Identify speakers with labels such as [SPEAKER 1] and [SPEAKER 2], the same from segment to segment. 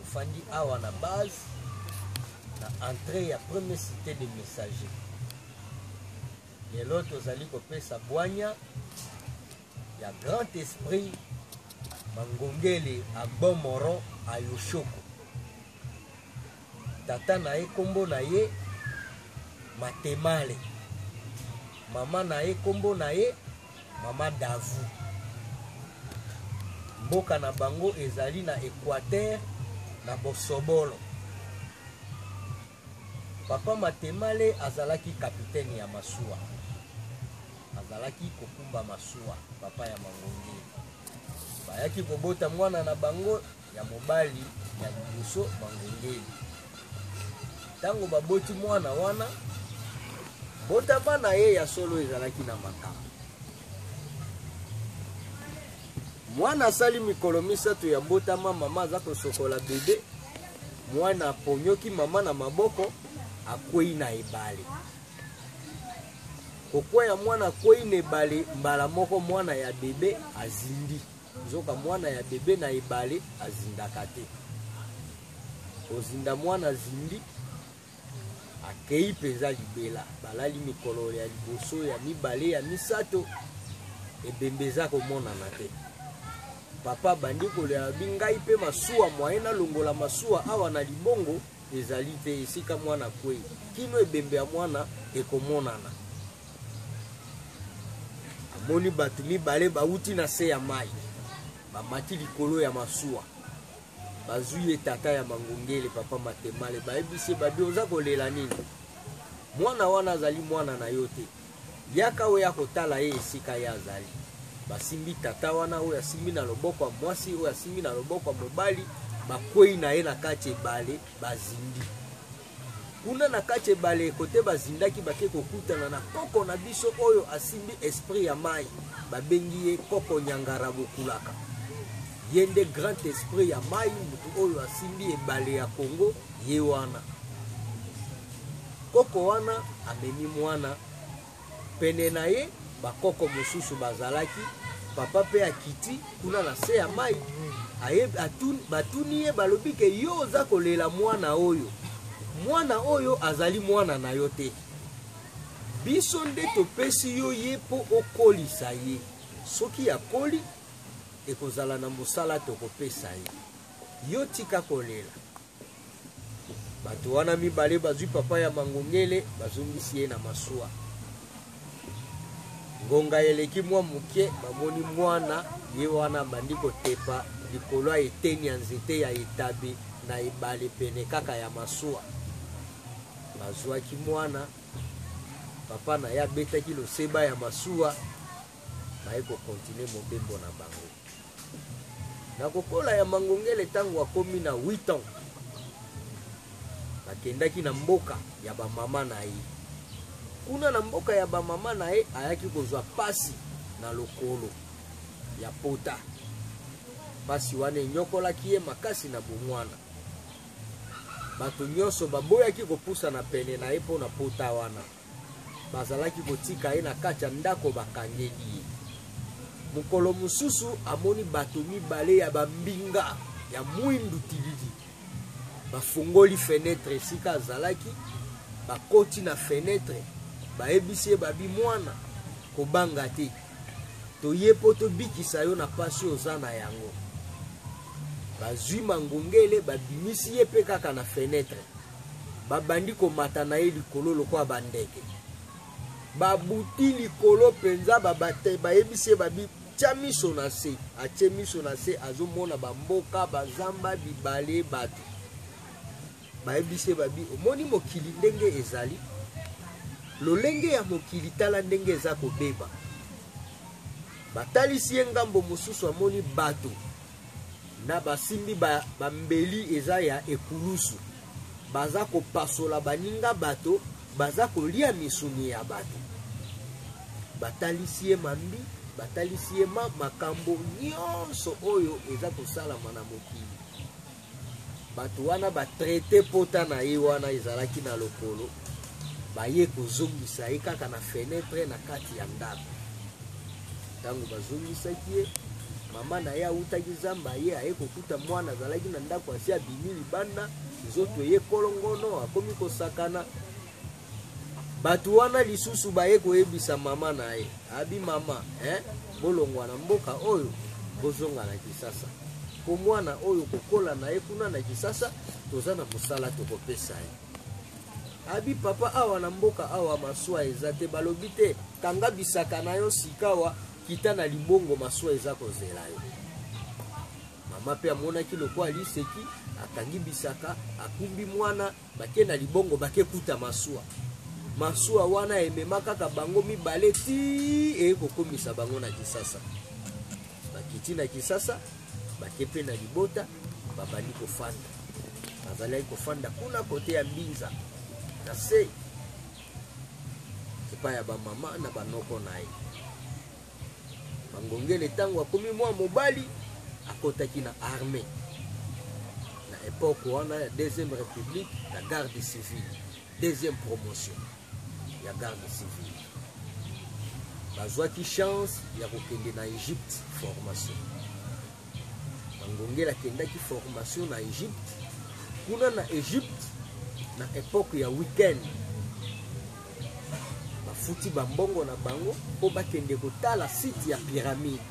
[SPEAKER 1] tofandi awa na base na entrée ya première cité de messager. Lelo tozali kopesa bwanya ya grand esprit Mangongele Agbomoron Ayoshoko. Tata na ye kombo na ye Matemale. Mama na ye kombo na ye Mama Davu. Mboka na bango ezali na Équateur na Bosobolo. Papa Matemale azalaki kapitaine ya masuwa. Azalaki kokumba masuwa papa ya Mangongele. Bayaki kobota mwana na bango ya mobali ya liboso Mangongele. Tango baboti mwana wana bota bana ye ya solo ezalaki na makamba. Mwana sali mikolo misato ya botama mama aza kosokola bebe. Mwana aponyoki mama na maboko akwei na ebale. Kokwa ya mwana akwei na ebale mbala moko mwana ya bebe azindi. Zoka mwana ya bebe na ebale azindaka te. Ozinda mwana zindi akei peza libela. Balali mikolo ya liboso ya mibale ya misato ebembeza komonana te. Papa bandi kolela bingai pe masuwa mwaena longola masuwa awa na libongo ezali te esika mwana kwei. Kino ebembe ya mwana ekomonana. Amoni batu mibale bauti na se ya mai. Bamati likolo ya masuwa. Bazuye tata ya Mangongele papa Matemale baebise babi oza kolela nini? Mwana wana azali mwana na yote. Yaka oya kotala ye esika ya azali. Basimbi tata wana oya simbi na loboko wa mwasi oya simbi na loboko wa mobali bakwei na ye na kati ebale bazindi. Kuna na kati ebale kote bazindaki bake kokutana na koko na biso oyo asimbi esprit ya mai. Babengi ye koko Nyangara Bokulaka. Yende grand esprit ya mai mutu oyo asimbi ebale ya Congo ye wana. Koko wana amemi mwana pene na ye bakoko mosusu bazalaki papa pe akiti kuna na se ya mai aye batuni ye balobi ke yo oza kolela mwana oyo azali mwana na yo te. Biso nde topesi yo ye po okolisa ye. Soki akoli ekozala na mosala tokopesa ye. Yo tika kolela. Bato wana mibale bazwi papa ya Mangongele bazongisi ye na masuwa. Ngonga eleki mwa muke bamoni mwana ye wana bandi kotepa likolo ya eteni ya nzete ya etabe na ebale pene kaka ya masuwa. Bazwaki mwana papa na ya betaki loseba ya masuwa baye kokontinue mobembo na bango. Na kokola ya Mangongele tango akomi na 8 ans bakendaki na mboka ya bamama na ye. Kuna na mboka ya bamama na ye ayaki kozwa pasi na lokolo ya pota. Pasi wane nyokolaki ye makasi na bomwana. Bato nyonso baboyaki kopusa na pene na ye po na pota wana. Bazalaki kotika ye na kati ya ndako bakangeli ye. Mukolo mususu amoni bato mibale ya bambinga ya mwindu tilili. Bafungoli fenêtre esika azalaki bakoti na fenêtre baebisi babi mwana kobanga te. Toye po tobikisa yo na pasi oza na yango. Bazwi Mangongele babimisi ye pe kaka na fenêtre. Babandi komata na ye likolo lokwa bandeke. Babuti likolo penza babate baebisi babi tia miso na se. Atie miso na se azomona bamboka bazamba bibale bato. Baebisi babi omoni mokili ndenge ezali. Lolenge ya mokili tala ndenge eza kobeba. Batalisi ye ngambo mosusu amoni bato na basimbi bambeli eza ya ekulusu. Baza kopasola baninga bato, baza kolia misuni ya bato. Batalisi ye mambi, batalisi ye makambo nyonso oyo eza kosalama na mokili. Bato wana batraite pota na ye wana ezalaki na lokolo. Baye kozongisa ye kaka na fenêtre na kati ya ndako. Tango bazongisaki ye mama na ye autaki zamba ye aye kokuta mwana azalaki na ndako asi abimi libanda nzoto ye kolongono akomi kosakana. Bato wana lisusu baye koyebisa mama na ye abi mama bolongwa na mboka oyo bozonga na Kisasa po mwana oyo kokola na ye kuna na Kisasa toza na mosala tokopesa ye. Abi papa awa na mboka awa masuwa eza te balobi te kanga bisaka na yo sikawa kita na libongo masuwa eza kozela yo. Mama pe amonaki lokwa aliseki akangi bisaka akumbi mwana bake na libongo bake kuta masuwa. Masuwa wana ememaka kaka bango mibale ti kokomisa bango na Kisasa. Bakiti na Kisasa bakepe na libota babali kofanda. Bazali kofanda kuna kote ya Mbinza. Na se sepa ya ba mama na banoko na ye. Mangongele tango akomi mwa mobali akotaki na armée. Na époque wana ya deuxième république la garde civile, deuxième promotion ya garde civile. Bazwaki chance ya kokende na Egypte formation. Mangongele akendaki formation na Egypte. Kuna na Egypte na époque ya weekend bafuti bambongo na bango po bakende kotala site ya pyramide,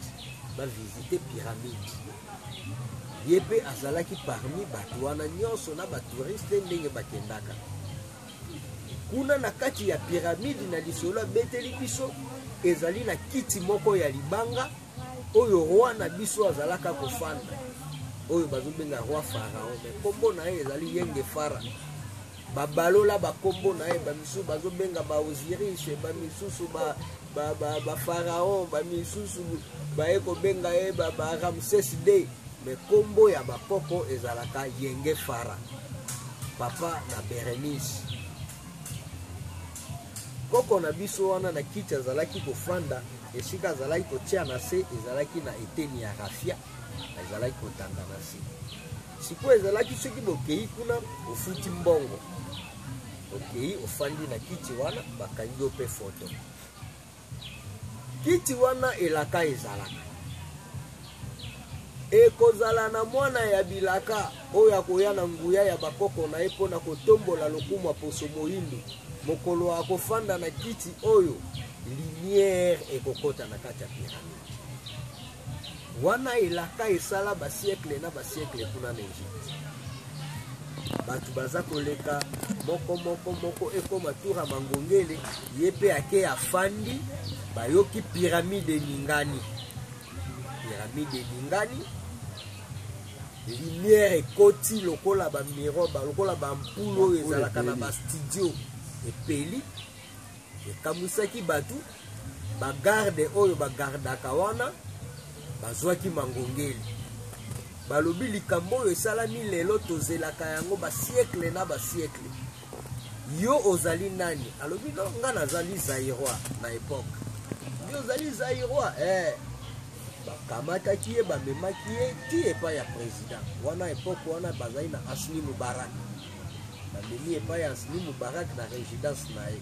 [SPEAKER 1] ba visiter pyramide. Yebe azalaki parmi bato wana nyonso na ba touriste ndenge bakendaka. Kuna na kati ya pyramide na lisolo beteli biso ezali na kiti moko ya libanga oyo roi na biso azalaka kofanda. Oyo bazobenga roi pharaon me kombo na ye ezali Yenge Fara. Babalola bakombo na ye bamisu bazobenga ba Osiris, bamisusu ba pharaon, bamisusu baye kobenga ye ba Ramses II. Me kombo ya bapoko ezalaka Yenge Fara, papa na Berenice. Koko na biso wana na kiti azalaki kofanda esika azalaki kotia na se ezalaki na eteni ya rafia ezalaki kotanda na se. Siko ezalaki soki bokei kuna ofuti mbongo okei ofandi na kiti wana bakangi yo pe foto. Kiti wana elaka ezalaka ekozala na mwana ya bilaka oyo akoya na nguya ya bakoko na ye mpona kotombola lokumu poso moyindo. Mokolo akofanda na kiti oyo lumière ekokota na kati ya pyramide. Wana elaka esala ba siècle na ba siècle kuna na Egypte. Batu baza koleka moko ekoma tura Mangongele yepe ake afandi bayoki pyramide ningani. Pyramide ningani lumière ekoti lokola ba miroir lokola ba ampoule oyo ezalaka na ba studio epeli ekamusaki batu bagarde oyo bagardaka wana bazwaki Mangongele. Balobi likambo oyo esalami lelo tozelaka yango ba siècle na ba siècle. Yo ozali nani? Alobi no nga nazali Zaïrois na époque. Yo ozali Zaïrois bakamataki ye bamemaki ye ti epai ya président. Wana époque wana bazali na Hosni Moubarak. Bamemi epai ya Hosni Moubarak na résidence na ye.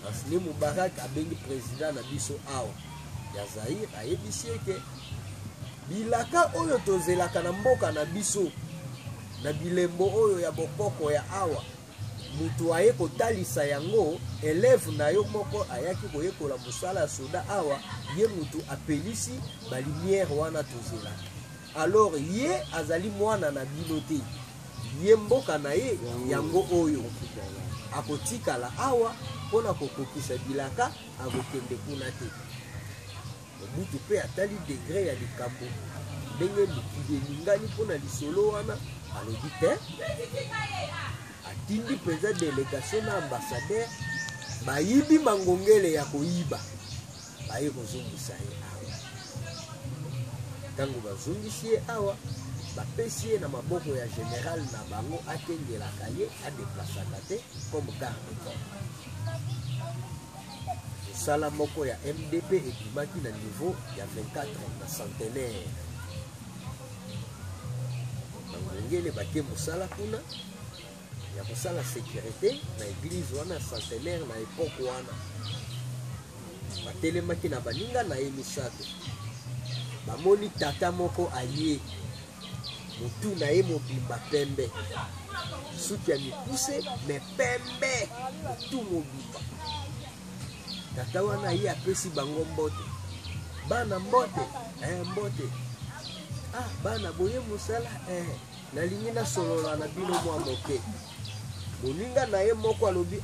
[SPEAKER 1] Hosni Moubarak abengi président na biso awa ya Zaïre ayebisi eke bilaka oyo tozelaka na mboka na biso na bilembo oyo ya bokoko ya awa mutu aye kotalisa yango élève na yo moko ayaki koyekola mosala ya soda awa ye mutu apelisi ba lumière wana tozelaka. Alors ye azali mwana na bino te, ye mboka na ye yango oyo akotikala awa mpona kokokisa bilaka akokende kuna te. Mutu pe atali degré ya likambo ndenge mikili elingani mpona lisolo wana alobi te atindi mpenza délégation na ambassadeur bayibi Mangongele ya koyiba baye kozongisa ye awa. Ntango bazongisi ye awa bapesi ye na maboko ya général na bango akengelaka ye adeplasaka te comme garde corps. Sala moko ya MDP ekimaki na niveau ya 24 na centenaire. Mangongele bake mosala kuna ya kosala sécurité na église wana centenaire na époque wana. Batelemaki na baninga na ye misato. bamoni tata moko aye mutu na ye mobimba pembe suki ya mikuse me pembe mutu mobimba. Tata wana ye apesi bango mbote, bana mbote mbote, bana boye mosala nalingi nasolola na bino mwa moke. Moninga na ye moko alobi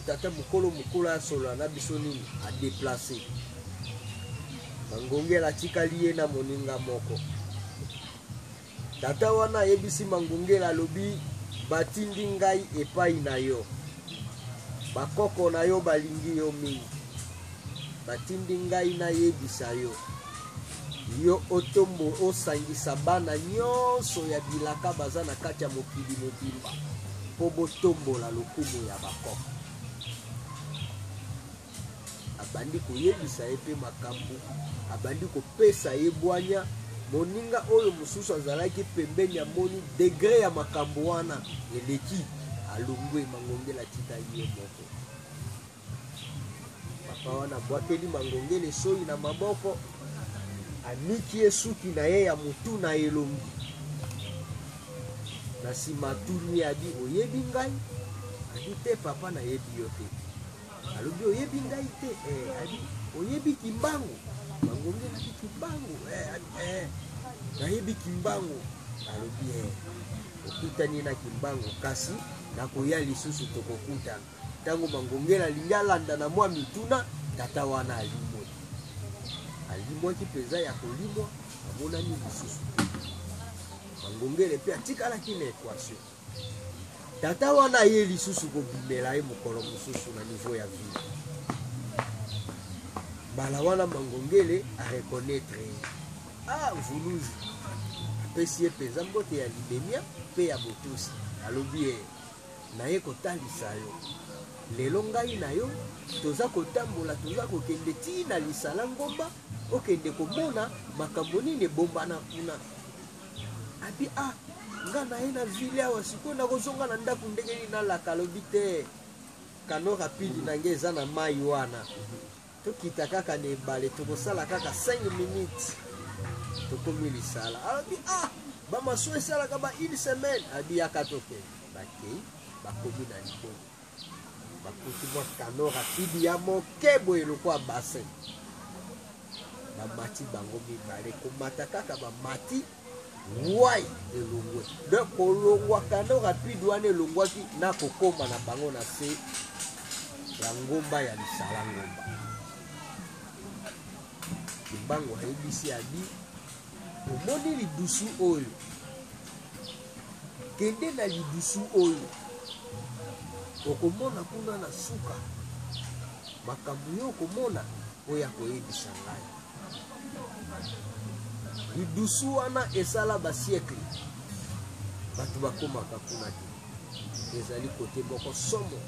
[SPEAKER 1] tata mokolo asolola na biso nini adeplace. Mangongela atikali ye na moninga moko. Tata wana ayebisi Mangongela alobi batindi ngai epai na yo, bakoko na yo balingi yo mingi, batindi ngai nayebisa yo, yo otombo osangisa bana nyonso ya bilaka baza na kati ya mokili mobimba po botombola lokumu ya bakoko. Abandi koyebisa ye pe makambo, abandi kopesa ye bwanya. Moninga oyo mosusu azalaki pembeni ya moni degre ya makambo wana eleki, alongwe Mangongela tika ye moko. Papa wana bwakeli Mangongela soyi na maboko, aniki ye suki na ye ya mutu na elongi. Na nsima tuni adi oyebi ngai? Adi te papa nayebi yo te. Alobi oyebi ngai te? Adi oyebi Kimbangu? Mangongela adi Kimbangu? Nayebi Kimbangu. Alobi okutani na Kimbangu kasi nakoya lisusu tokokutana. Tango Mangongela lingalanda na mwa mituna, tata wana alimwe. Alimwe ki peza ya kolimwa, amonani lisusu. Mangongela pe atikala kine equation. Tata wana ye lisusu kobimela ye mokolo mosusu na niveau ya vie. Bala wana Mangongela a reconnaître Mvuluzi apesi ye peza mbote ya libemia pe ya botosi. Alobi na ye kotalisa yo, lelo ngai na yo toza kotambola, toza kokende tina lisala ngomba, okende komona makambo nini ebombana kuna. Abi nga na ye na vile awa sikoyo nakozonga na ndako ndenge nini nalaka. Alobi te, kano rapide nange eza na mai wana, tokita kaka na ebale tokosala kaka 5 minutes tokomi lisala. Alobi bamaso esalaka ba 1 semaine. Abi yaka toke bakei bakomi na likolo, bakuti mwa kano rapide ya moke boye lokwa bassin. Bamati bango mibale, komata kaka bamati wai elongwe. Donc kolongwa kano rapide wana elongwaki na kokoma na bango na se ya ngomba ya lisala ngomba. Kimbangu ayebisi adi omoni lidusu oyo, kende na lidusu oyo okomona kuna na suka makambo yo okomona oya koyebisa ngai. Lidusu wana esala basiekle bato bakomaka kuna te, ezali kote moko somo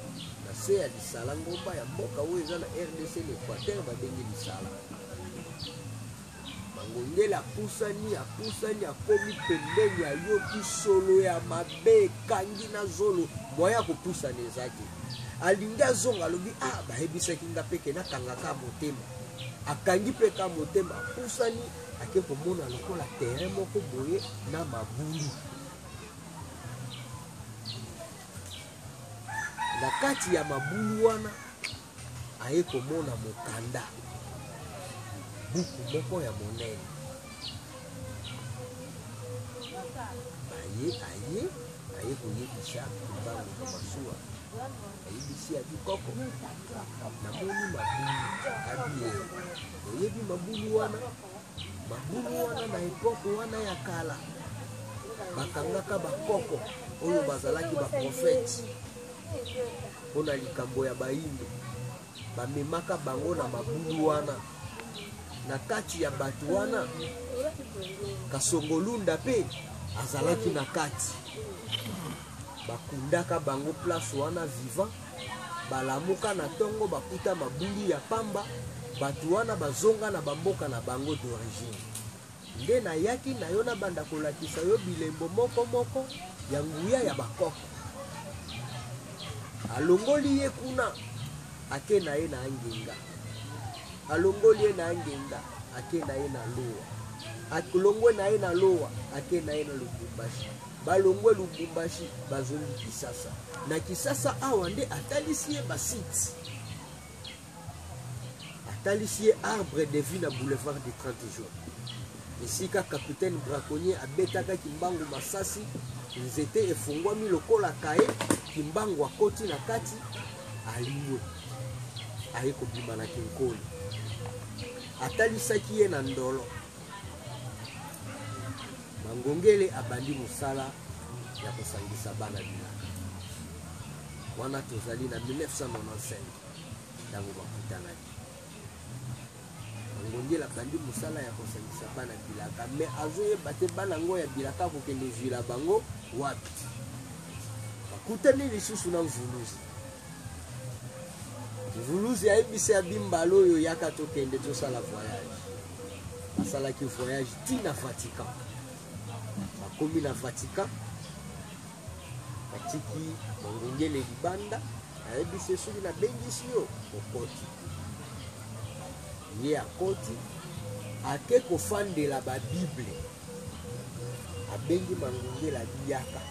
[SPEAKER 1] na se ya lisala ngomba ya mboka oyo eza na RDC na Equateur babengi lisala. Mangongela apusani akomi pembeni ayoki solo ya mabe ekangi na zolo, moya kopusana ezaki. Alingi azonga alobi bayebisaki nga peke nakangaka motema. Akangi peka motema, apusani ake komona lokola terrain moko boye na mabulu. Na kati ya mabulu wana aye komona mokanda, buku moko ya monene. Aye koyebisa Kimbangu na masuwa. Ayebisi adi koko namoni mabulu. Adi oyebi mabulu wana? Mabulu wana na epoke wana ya kala bakangaka bakoko oyo bazalaki baprofete mpona likambo ya bayindo, bamemaka bango na mabulu wana. Na kati ya bato wana Kasongolunda pe azalaki na kati, bakundaka bango place wana vivant, balamuka na tongo bakuta mabulu ya pamba, bato wana bazonga na bamboka na bango d'origine. Nde na yaki na yo na banda kolakisa yo bilembo moko moko ya nguya ya bakoko. Alongoli ye kuna ake na ye na angenga, alongoli ye na angenga ake na ye na loa. akulongwe na ye na lowa ake na ye na Lubumbashi balongwe Lubumbashi bazongi Kisasa na Kisasa awa nde atalisi ye basite atalisi ye arbre de vie na boulevard du 30 jours esika capitaine braconnier abetaka kimbangu masasi nzete efungwami lokola kaye kimbangu akoti na kati aliwe aye kobima na kinkoli atalisaki ye na ndolo Mangongele abandi musala ya kosangisa bana bilaka wana tozali na 1995 ntango bakutanaki Mangongele abandi musala ya kosangisa bana bilaka me azoyeba te bana ngo ya bilaka kokende zwila bango wapi bakutani lisusu na Mvuluzi ayebisi abimbala oyo yaka tokende tosala voyage asalaki voyage tina Vatican bakomi na Vatican batiki Mangongele libanda ayebisi soki na bengisi yo okoti ye akoti ake kofandela babible abengi Mangongele abiyaka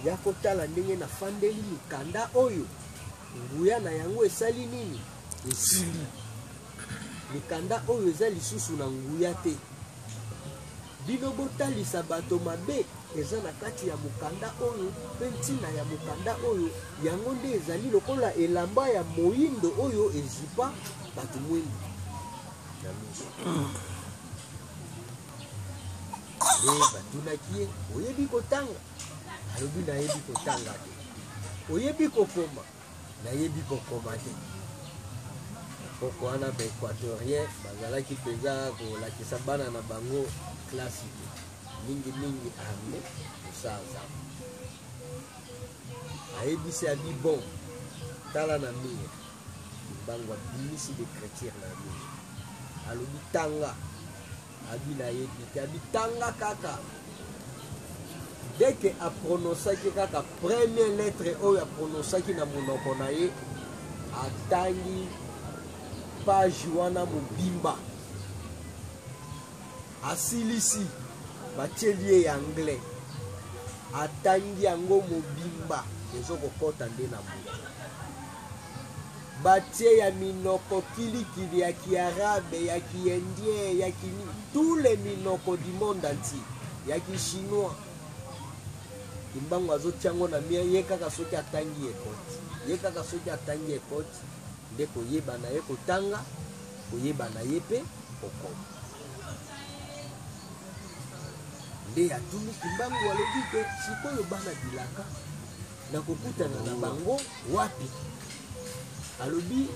[SPEAKER 1] yakotala ndenge na fandeli mikanda oyo nguya na yango esali nini esili mikanda oyo eza lisusu na nguya te bino botalisa bato mabe eza na kati ya mukanda oyo mpe ntina ya mukanda oyo yango nde ezali lokola elamba ya moyindo oyo ezipa bato mwindu na miso batunaki ye oyebi kotanga alobi nayebi kotanga te oyebi kokoma nayebi kokoma te poko wana baéquatorien bazalaki mpenza kolakisa bana na bango klasike mingi arme kosaza ayebisi abi bon tala na mire bango abimisi de chrétien na mire alobi tanga abi nayebi te abi tanga kaka deke aprononsaki kaka première lettre oyo aprononsaki na monoko na ye atangi page wana mobimba asilisi batieli ye ya anglais atangi yango mobimba ezokokota nde na buku batie ya minoko kilikili ya kiarabe ya kiindien ya tous les minoko du monde entier ya kichinois kimbangu azotiango na mia ye kaka soki atangi ekoti nde koyeba na ye kotanga koyeba na ye mpe kokoma nde atuni kimbangu alobi te sikoyo bana bilaka na kokutana na bango wapi alobi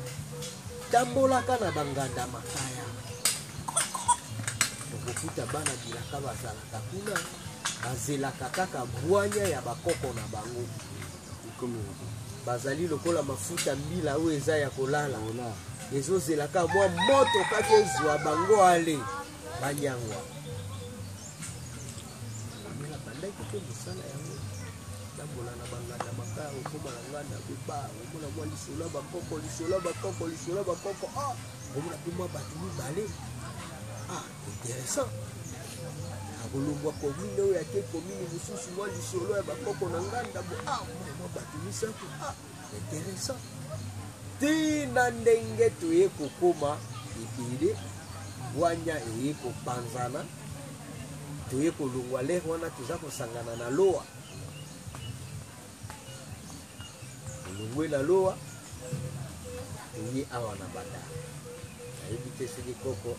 [SPEAKER 1] tambolaka na banganda makaya kokuta bana bilaka bazalaka kuna bazelaka kaka bwanya ya bakoko na bango bazali lokola mafuta mbila oyo eza ya kolala ezozelaka mwa moto kaka ezwa bango ale banyangwa bandaki te mosala yango tambola na banganda makaya okoma na nganda beba omona mwa lisolo ya bakoko omona mpe mwa bato mibale intéressant akolumbwa komine oyo ake komine mosusu mwa lisolo ya bakoko na nganda mwa bato misato intéressant tina ndenge toye kokoma ebele bwanya eye kopanzana toye kolongwa lere wana toza kosangana na lowa olongwe na lowa toye awa na bandara nayebi te soki koko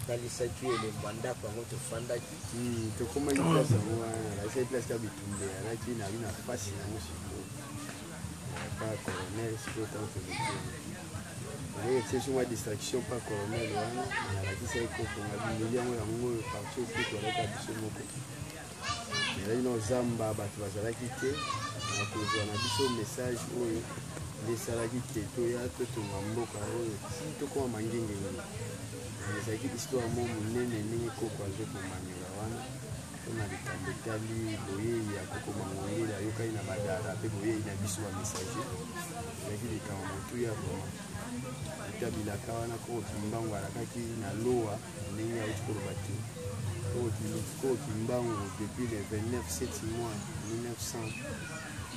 [SPEAKER 1] talisaki elembo ndako yango tofandaki
[SPEAKER 2] tokomaki place yango wana naisaki place ka bitumbe alaki nali na fasi yango sikoyo pa colonel sikoyo ntango tolekeni nayetie mwa distraction pa colonel wana nalakisaki kokonga bimeli yango yango oyo parti opi tolaka biso moko ezali na ozamba bato bazalaki te na kozwa na biso message oyo nde esalaki te toya totonga mboka oyo ti tokoma mangengenge ezalaki histoire mo monene ndenge koko azokomamela wana mpona likambo etali boyei ya koko Mangongele ayokani na badara mpe boyei na biso bamessager ezalaki likambo motuya vraimen ata bilaka wana ko kimbangu alakaki na loa ndenge auti koloba te ko kimbangu depuis le 29 7 mois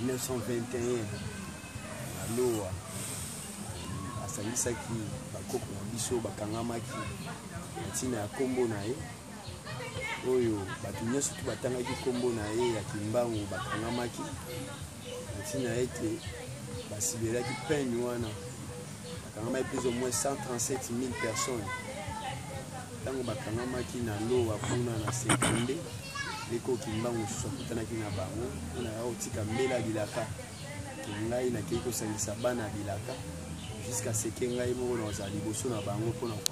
[SPEAKER 2] 1921 na loa asangisaki bakoko na biso bakangamaki ntina ya kombo na ye oyo bato nyonso tu batangaki kombo na ye ya kimbangu bakangamaki ntina ete basibelaki peine wana bakangamaki plus au moins 137 000 personnes ntango bakangamaki na loa kuna na sekonde leko kimbangu mosusu akutanaki na bango mpona ya kotika mbela bilaka ngai nakei kosangisa bana bilaka jusqu'à ce que ngai moko na kozala liboso na bango mpona